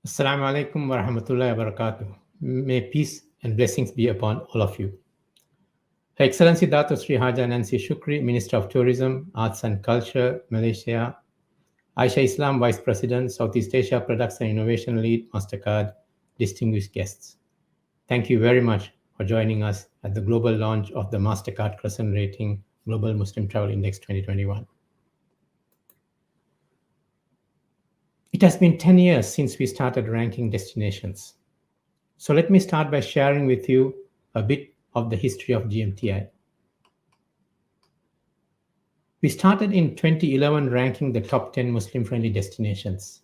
Assalamu alaikum wa rahmatullahi wa barakatuh. May peace and blessings be upon all of you. Her Excellency Dato Sri Haja Nancy Shukri, Minister of Tourism, Arts and Culture, Malaysia, Aisha Islam, Vice President, Southeast Asia Products and Innovation Lead, Mastercard, distinguished guests. Thank you very much for joining us at the global launch of the Mastercard CrescentRating Global Muslim Travel Index 2021. It has been 10 years since we started ranking destinations. So let me start by sharing with you a bit of the history of GMTI. We started in 2011 ranking the top 10 Muslim-friendly destinations.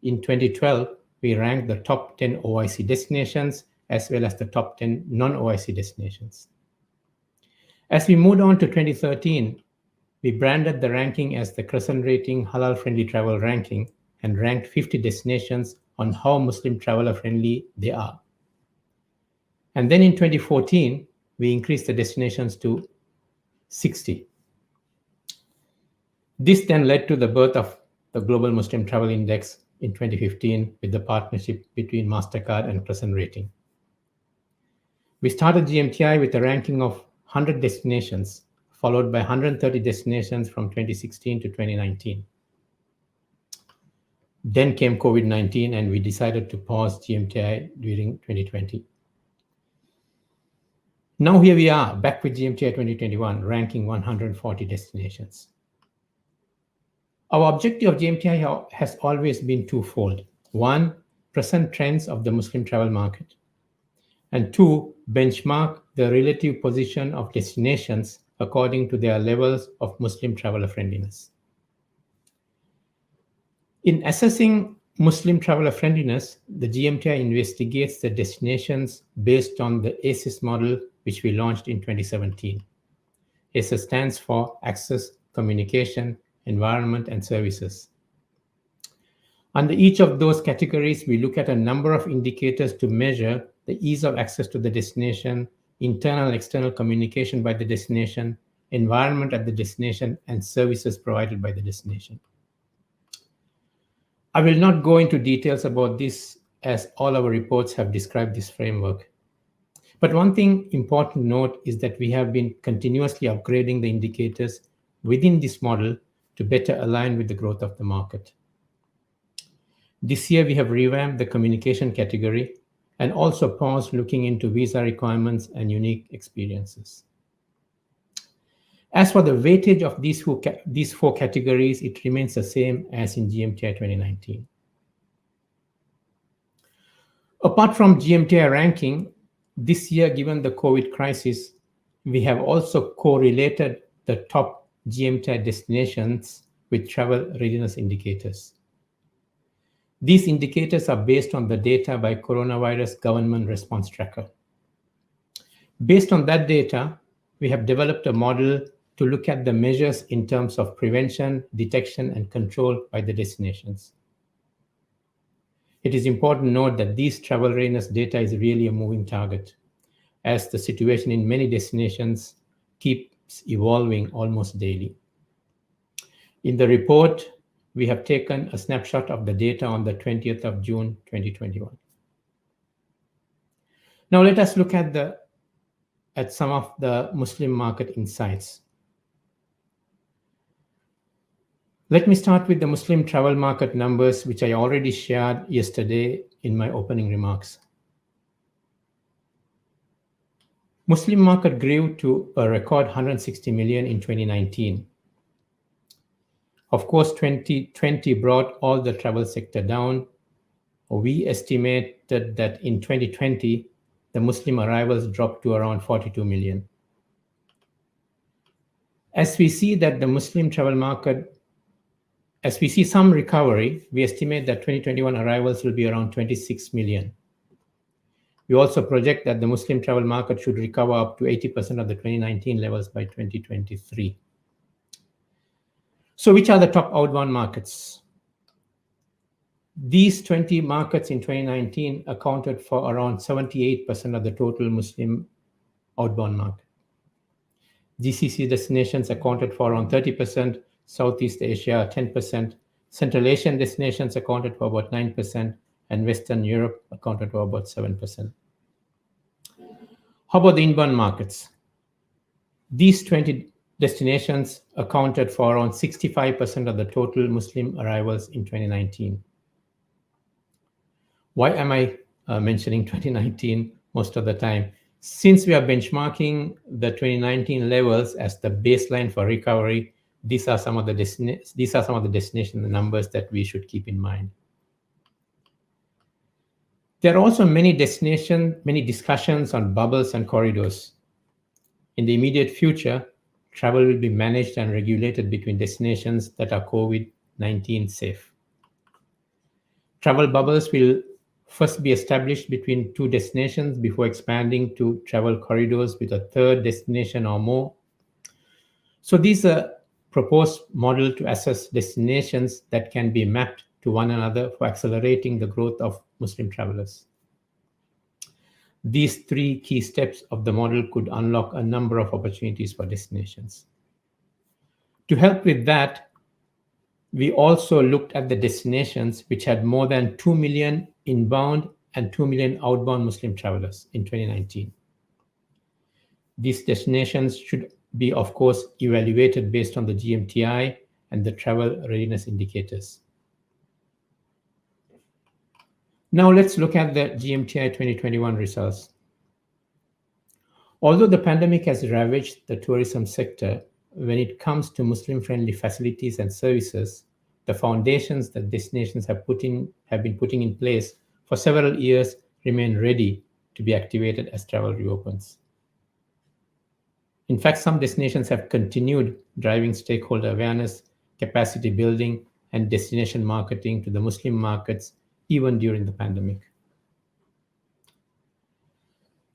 In 2012, we ranked the top 10 OIC destinations as well as the top 10 non-OIC destinations. As we moved on to 2013, we branded the ranking as the CrescentRating Halal Friendly Travel Ranking and ranked 50 destinations on how Muslim traveler friendly they are. And then in 2014, we increased the destinations to 60. This then led to the birth of the Global Muslim Travel Index in 2015 with the partnership between Mastercard and CrescentRating. We started GMTI with a ranking of 100 destinations, followed by 130 destinations from 2016 to 2019. Then came COVID-19 and we decided to pause GMTI during 2020. Now here we are, back with GMTI 2021, ranking 140 destinations. Our objective of GMTI has always been twofold. One, present trends of the Muslim travel market. And two, benchmark the relative position of destinations according to their levels of Muslim traveler friendliness. In assessing Muslim traveler friendliness, the GMTI investigates the destinations based on the ACES model, which we launched in 2017. ACES stands for Access, Communication, Environment, and Services. Under each of those categories, we look at a number of indicators to measure the ease of access to the destination, internal and external communication by the destination, environment at the destination, and services provided by the destination. I will not go into details about this as all our reports have described this framework. But one thing important to note is that we have been continuously upgrading the indicators within this model to better align with the growth of the market. This year, we have revamped the communication category and also paused looking into visa requirements and unique experiences. As for the weightage of these four categories, it remains the same as in GMTI 2019. Apart from GMTI ranking, this year, given the COVID crisis, we have also correlated the top GMTI destinations with travel readiness indicators. These indicators are based on the data by Coronavirus Government Response Tracker. Based on that data, we have developed a model to look at the measures in terms of prevention, detection, and control by the destinations. It is important to note that these travel readiness data is really a moving target, as the situation in many destinations keeps evolving almost daily. In the report, we have taken a snapshot of the data on the 20th of June, 2021. Now let us look at some of the Muslim market insights. Let me start with the Muslim travel market numbers, which I already shared yesterday in my opening remarks. Muslim market grew to a record 160 million in 2019. Of course, 2020 brought all the travel sector down. We estimated that in 2020, the Muslim arrivals dropped to around 42 million. As we see that the Muslim travel market As we see some recovery, we estimate that 2021 arrivals will be around 26 million. We also project that the Muslim travel market should recover up to 80% of the 2019 levels by 2023. So which are the top outbound markets? These 20 markets in 2019 accounted for around 78% of the total Muslim outbound market. GCC destinations accounted for around 30%, Southeast Asia 10%, Central Asian destinations accounted for about 9%, and Western Europe accounted for about 7%. How about the inbound markets? These 20 destinations accounted for around 65% of the total Muslim arrivals in 2019. Why am I mentioning 2019 most of the time? Since we are benchmarking the 2019 levels as the baseline for recovery, these are some of the destination numbers that we should keep in mind. There are also many discussions on bubbles and corridors. In the immediate future, travel will be managed and regulated between destinations that are COVID-19 safe. Travel bubbles will first be established between two destinations before expanding to travel corridors with a third destination or more. So these are proposed model to assess destinations that can be mapped to one another for accelerating the growth of Muslim travelers. These three key steps of the model could unlock a number of opportunities for destinations. To help with that, we also looked at the destinations which had more than 2 million inbound and 2 million outbound Muslim travelers in 2019. These destinations should be, of course, evaluated based on the GMTI and the travel readiness indicators. Now let's look at the GMTI 2021 results. Although the pandemic has ravaged the tourism sector, when it comes to Muslim-friendly facilities and services, the foundations that destinations have been putting in place for several years remain ready to be activated as travel reopens. In fact, some destinations have continued driving stakeholder awareness, capacity building, and destination marketing to the Muslim markets even during the pandemic.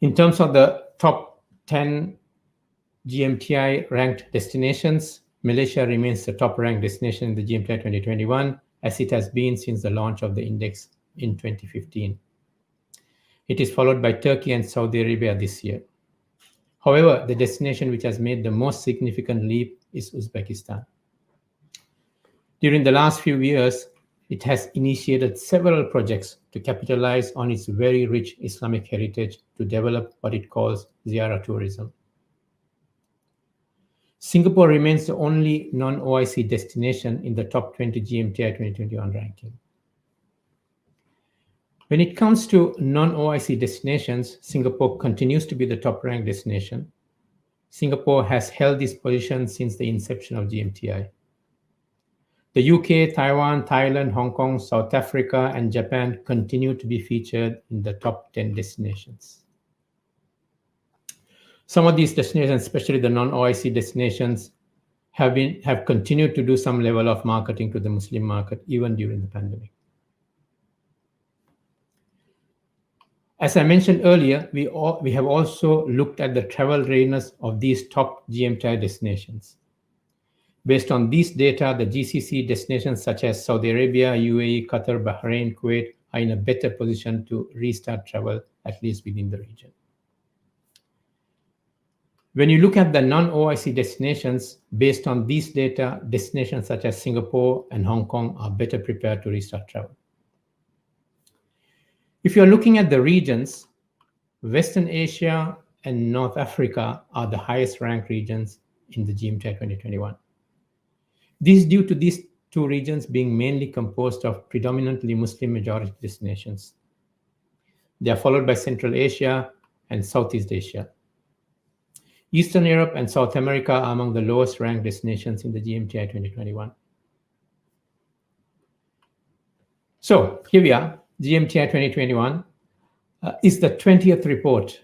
In terms of the top 10 GMTI ranked destinations, Malaysia remains the top ranked destination in the GMTI 2021, as it has been since the launch of the index in 2015. It is followed by Turkey and Saudi Arabia this year. However, the destination which has made the most significant leap is Uzbekistan. During the last few years, it has initiated several projects to capitalize on its very rich Islamic heritage to develop what it calls Ziarah tourism. Singapore remains the only non-OIC destination in the top 20 GMTI 2021 ranking. When it comes to non-OIC destinations, Singapore continues to be the top-ranked destination. Singapore has held this position since the inception of GMTI. The UK, Taiwan, Thailand, Hong Kong, South Africa, and Japan continue to be featured in the top 10 destinations. Some of these destinations, especially the non-OIC destinations, have continued to do some level of marketing to the Muslim market even during the pandemic. As I mentioned earlier, we have also looked at the travel readiness of these top GMTI destinations. Based on these data, the GCC destinations such as Saudi Arabia, UAE, Qatar, Bahrain, Kuwait are in a better position to restart travel, at least within the region. When you look at the non-OIC destinations, based on these data, destinations such as Singapore and Hong Kong are better prepared to restart travel. If you're looking at the regions, Western Asia and North Africa are the highest ranked regions in the GMTI 2021. This is due to these two regions being mainly composed of predominantly Muslim majority destinations. They are followed by Central Asia and Southeast Asia. Eastern Europe and South America are among the lowest ranked destinations in the GMTI 2021. So here we are. GMTI 2021 is the 20th report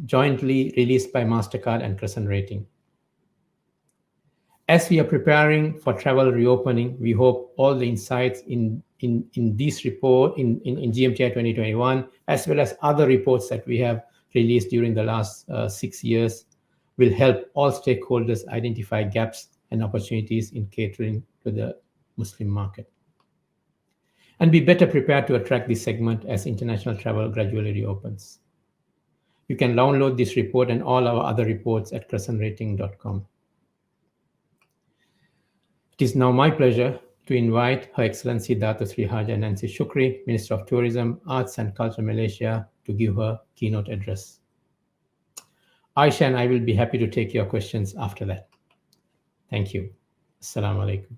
jointly released by Mastercard and CrescentRating. As we are preparing for travel reopening, we hope all the insights in this report, in GMTI 2021, as well as other reports that we have released during the last 6 years, will help all stakeholders identify gaps and opportunities in catering to the Muslim market, and be better prepared to attract this segment as international travel gradually reopens. You can download this report and all our other reports at CrescentRating.com. It is now my pleasure to invite Her Excellency Dato Sri Haja Nancy Shukri, Minister of Tourism, Arts and Culture Malaysia, to give her keynote address. Aisha and I will be happy to take your questions after that. Thank you. Assalamu alaikum.